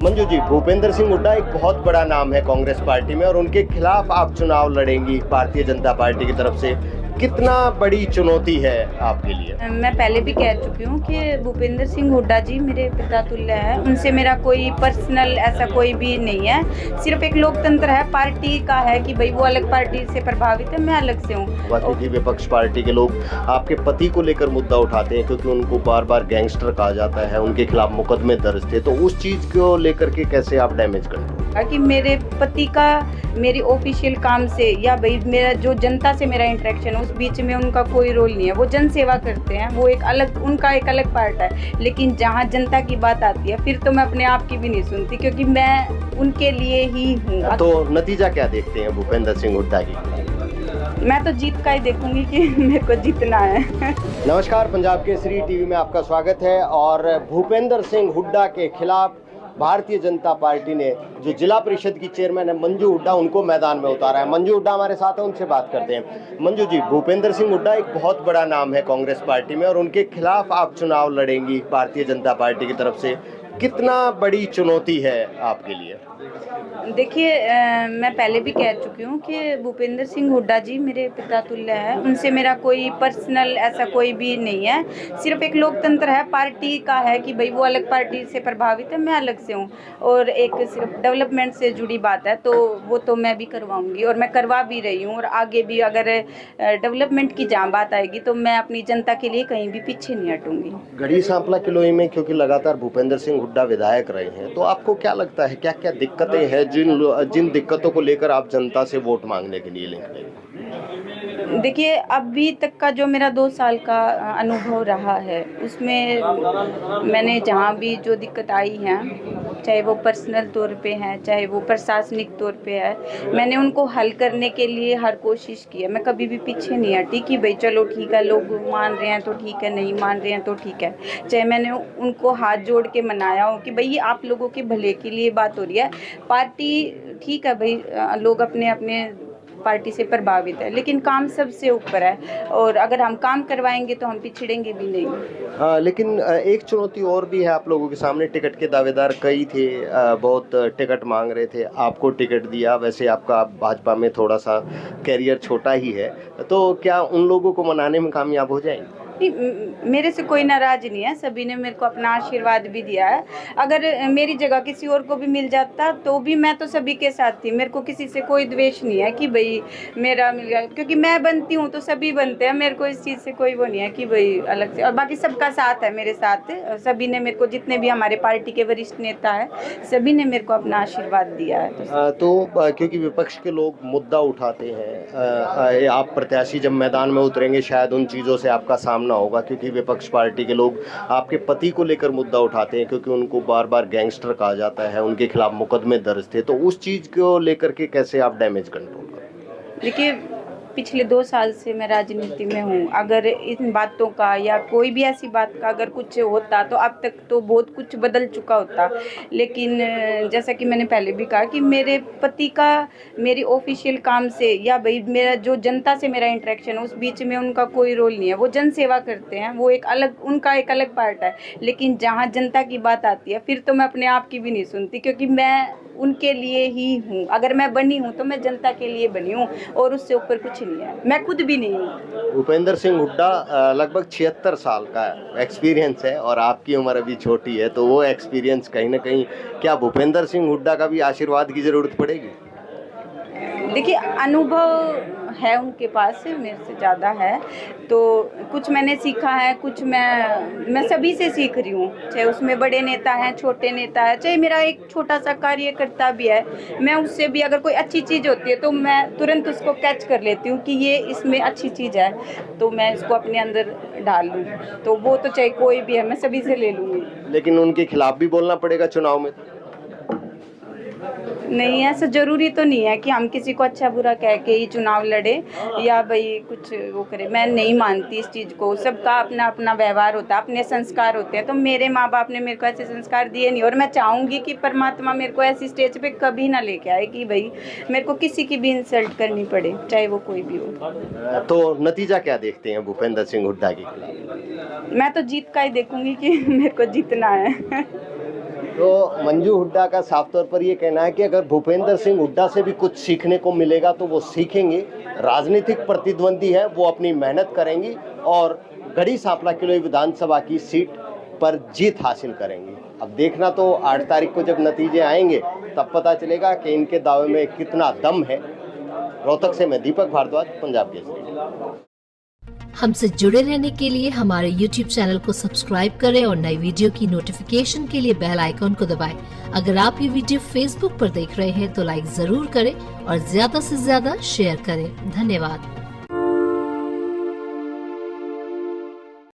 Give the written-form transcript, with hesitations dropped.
मंजू जी, भूपेंद्र सिंह हुड्डा एक बहुत बड़ा नाम है कांग्रेस पार्टी में और उनके खिलाफ आप चुनाव लड़ेंगी भारतीय जनता पार्टी की तरफ से। कितना बड़ी चुनौती है आपके लिए? मैं पहले भी कह चुकी हूँ कि भूपेंद्र सिंह हुड्डा जी मेरे पिता तुल्य है। उनसे मेरा कोई पर्सनल ऐसा कोई भी नहीं है। सिर्फ एक लोकतंत्र है, पार्टी का है कि भाई वो अलग पार्टी से प्रभावित है, मैं अलग से हूँ। क्योंकि विपक्ष पार्टी के लोग आपके पति को लेकर मुद्दा उठाते हैं क्योंकि उनको बार बार गैंगस्टर कहा जाता है, उनके खिलाफ मुकदमे दर्ज थे, तो उस चीज को लेकर के कैसे आप डैमेज करते हैं? कि मेरे पति का मेरी ऑफिशियल काम से या भाई मेरा जो जनता से मेरा इंटरेक्शन है उस बीच में उनका कोई रोल नहीं है। वो जन सेवा करते हैं, वो एक अलग, उनका एक अलग पार्ट है। लेकिन जहाँ जनता की बात आती है फिर तो मैं अपने आप की भी नहीं सुनती, क्योंकि मैं उनके लिए ही हूँ। तो नतीजा क्या देखते हैं भूपेंद्र सिंह हुड्डा की? मैं तो जीत का ही देखूंगी कि मेरे को जीतना है। नमस्कार, पंजाब केसरी टीवी में आपका स्वागत है। और भूपेंद्र सिंह हुड्डा के खिलाफ भारतीय जनता पार्टी ने जो जिला परिषद की चेयरमैन है मंजू हुड्डा, उनको मैदान में उतारा है। मंजू हुड्डा हमारे साथ है, उनसे बात करते हैं। मंजू जी, भूपेंद्र सिंह हुड्डा एक बहुत बड़ा नाम है कांग्रेस पार्टी में और उनके खिलाफ आप चुनाव लड़ेंगी भारतीय जनता पार्टी की तरफ से। कितना बड़ी चुनौती है आपके लिए? देखिए, मैं पहले भी कह चुकी हूँ कि भूपेंद्र सिंह हुड्डा जी मेरे पिता तुल्य है। उनसे मेरा कोई पर्सनल ऐसा कोई भी नहीं है। सिर्फ एक लोकतंत्र है, पार्टी का है कि भाई वो अलग पार्टी से प्रभावित है, मैं अलग से हूँ। और एक सिर्फ डेवलपमेंट से जुड़ी बात है तो वो तो मैं भी करवाऊँगी और मैं करवा भी रही हूँ। और आगे भी अगर डेवलपमेंट की जहाँ बात आएगी तो मैं अपनी जनता के लिए कहीं भी पीछे नहीं हटूँगी। गढ़ी सांपला किलोई में क्योंकि लगातार भूपेंद्र सिंह हुड्डा विधायक रहे हैं, तो आपको क्या लगता है क्या क्या दिक्कतें हैं जिन दिक्कतों को लेकर आप जनता से वोट मांगने के लिए निकलेंगे? देखिए, अभी तक का जो मेरा 2 साल का अनुभव रहा है उसमें मैंने जहाँ भी जो दिक्कत आई है, चाहे वो पर्सनल तौर पे है चाहे वो प्रशासनिक तौर पे है, मैंने उनको हल करने के लिए हर कोशिश की है। मैं कभी भी पीछे नहीं हटी कि भाई चलो ठीक है, लोग मान रहे हैं तो ठीक है, नहीं मान रहे हैं तो ठीक है। चाहे मैंने उनको हाथ जोड़ के मनाया हो कि भाई ये आप लोगों के भले के लिए बात हो रही है। पार्टी ठीक है भाई, लोग अपने अपने पार्टी से प्रभावित है, लेकिन काम सबसे ऊपर है और अगर हम काम करवाएंगे तो हम पिछड़ेंगे भी नहीं। लेकिन एक चुनौती और भी है आप लोगों के सामने। टिकट के दावेदार कई थे, बहुत टिकट मांग रहे थे, आपको टिकट दिया। वैसे आपका भाजपा में थोड़ा सा कैरियर छोटा ही है, तो क्या उन लोगों को मनाने में कामयाब हो जाएंगे? मेरे से कोई नाराज नहीं है, सभी ने मेरे को अपना आशीर्वाद भी दिया है। अगर मेरी जगह किसी और को भी मिल जाता तो भी मैं तो सभी के साथ थी। मेरे को किसी से कोई द्वेष नहीं है कि भाई मेरा मिल गया, क्योंकि मैं बनती हूँ तो सभी बनते हैं। मेरे को इस चीज़ से कोई वो नहीं है कि भाई अलग से। और बाकी सबका साथ है मेरे साथ, सभी ने मेरे को, जितने भी हमारे पार्टी के वरिष्ठ नेता है सभी ने मेरे को अपना आशीर्वाद दिया है। तो क्योंकि विपक्ष के लोग मुद्दा उठाते हैं, आप प्रत्याशी जब मैदान में उतरेंगे शायद उन चीज़ों से आपका सामना होगा, क्योंकि विपक्ष पार्टी के लोग आपके पति को लेकर मुद्दा उठाते हैं क्योंकि उनको बार बार गैंगस्टर कहा जाता है, उनके खिलाफ मुकदमे दर्ज थे, तो उस चीज़ को लेकर के कैसे आप डैमेज कंट्रोल करें? देखिए, पिछले 2 साल से मैं राजनीति में हूँ। अगर इन बातों का या कोई भी ऐसी बात का अगर कुछ होता तो अब तक तो बहुत कुछ बदल चुका होता। लेकिन जैसा कि मैंने पहले भी कहा कि मेरे पति का मेरी ऑफिशियल काम से या भाई मेरा जो जनता से मेरा इंटरेक्शन है उस बीच में उनका कोई रोल नहीं है। वो जन सेवा करते हैं, वो एक अलग, उनका एक अलग पार्ट है। लेकिन जहाँ जनता की बात आती है फिर तो मैं अपने आप की भी नहीं सुनती, क्योंकि मैं उनके लिए ही हूँ। अगर मैं बनी हूँ तो मैं जनता के लिए बनी हूँ और उससे ऊपर कुछ नहीं है। मैं खुद भी नहीं हूँ। भूपेंद्र सिंह हुड्डा लगभग 76 साल का एक्सपीरियंस है और आपकी उम्र अभी छोटी है, तो वो एक्सपीरियंस कहीं ना कहीं, क्या भूपेंद्र सिंह हुड्डा का भी आशीर्वाद की ज़रूरत पड़ेगी? देखिए, अनुभव है उनके पास, मेरे से ज़्यादा है, तो कुछ मैंने सीखा है, कुछ मैं सभी से सीख रही हूँ। चाहे उसमें बड़े नेता हैं, छोटे नेता है, चाहे मेरा एक छोटा सा कार्यकर्ता भी है, मैं उससे भी अगर कोई अच्छी चीज़ होती है तो मैं तुरंत उसको कैच कर लेती हूँ कि ये इसमें अच्छी चीज़ है, तो मैं इसको अपने अंदर डाल लूँ। तो वो तो चाहे कोई भी है, मैं सभी से ले लूँगी। लेकिन उनके खिलाफ भी बोलना पड़ेगा चुनाव में? नहीं, ऐसा जरूरी तो नहीं है कि हम किसी को अच्छा बुरा कह के ही चुनाव लड़े या भाई कुछ वो करे। मैं नहीं मानती इस चीज़ को। सबका अपना अपना व्यवहार होता है, अपने संस्कार होते हैं। तो मेरे माँ बाप ने मेरे को ऐसे संस्कार दिए नहीं, और मैं चाहूँगी कि परमात्मा मेरे को ऐसी स्टेज पे कभी ना लेके आए कि भाई मेरे को किसी की भी इंसल्ट करनी पड़े, चाहे वो कोई भी हो। तो नतीजा क्या देखते हैं भूपेंद्र सिंह हुड्डा के खिलाफ? मैं तो जीत का ही देखूंगी कि मेरे को जीतना है। तो मंजू हुड्डा का साफ तौर पर ये कहना है कि अगर भूपेंद्र सिंह हुड्डा से भी कुछ सीखने को मिलेगा तो वो सीखेंगे। राजनीतिक प्रतिद्वंदी है, वो अपनी मेहनत करेंगी और गढ़ी सांपला किलोई विधानसभा की सीट पर जीत हासिल करेंगी। अब देखना तो 8 तारीख को जब नतीजे आएंगे तब पता चलेगा कि इनके दावे में कितना दम है। रोहतक से मैं दीपक भारद्वाज, पंजाब केसरी। हमसे जुड़े रहने के लिए हमारे YouTube चैनल को सब्सक्राइब करें और नई वीडियो की नोटिफिकेशन के लिए बेल आइकॉन को दबाएं। अगर आप ये वीडियो Facebook पर देख रहे हैं तो लाइक जरूर करें और ज्यादा से ज्यादा शेयर करें। धन्यवाद।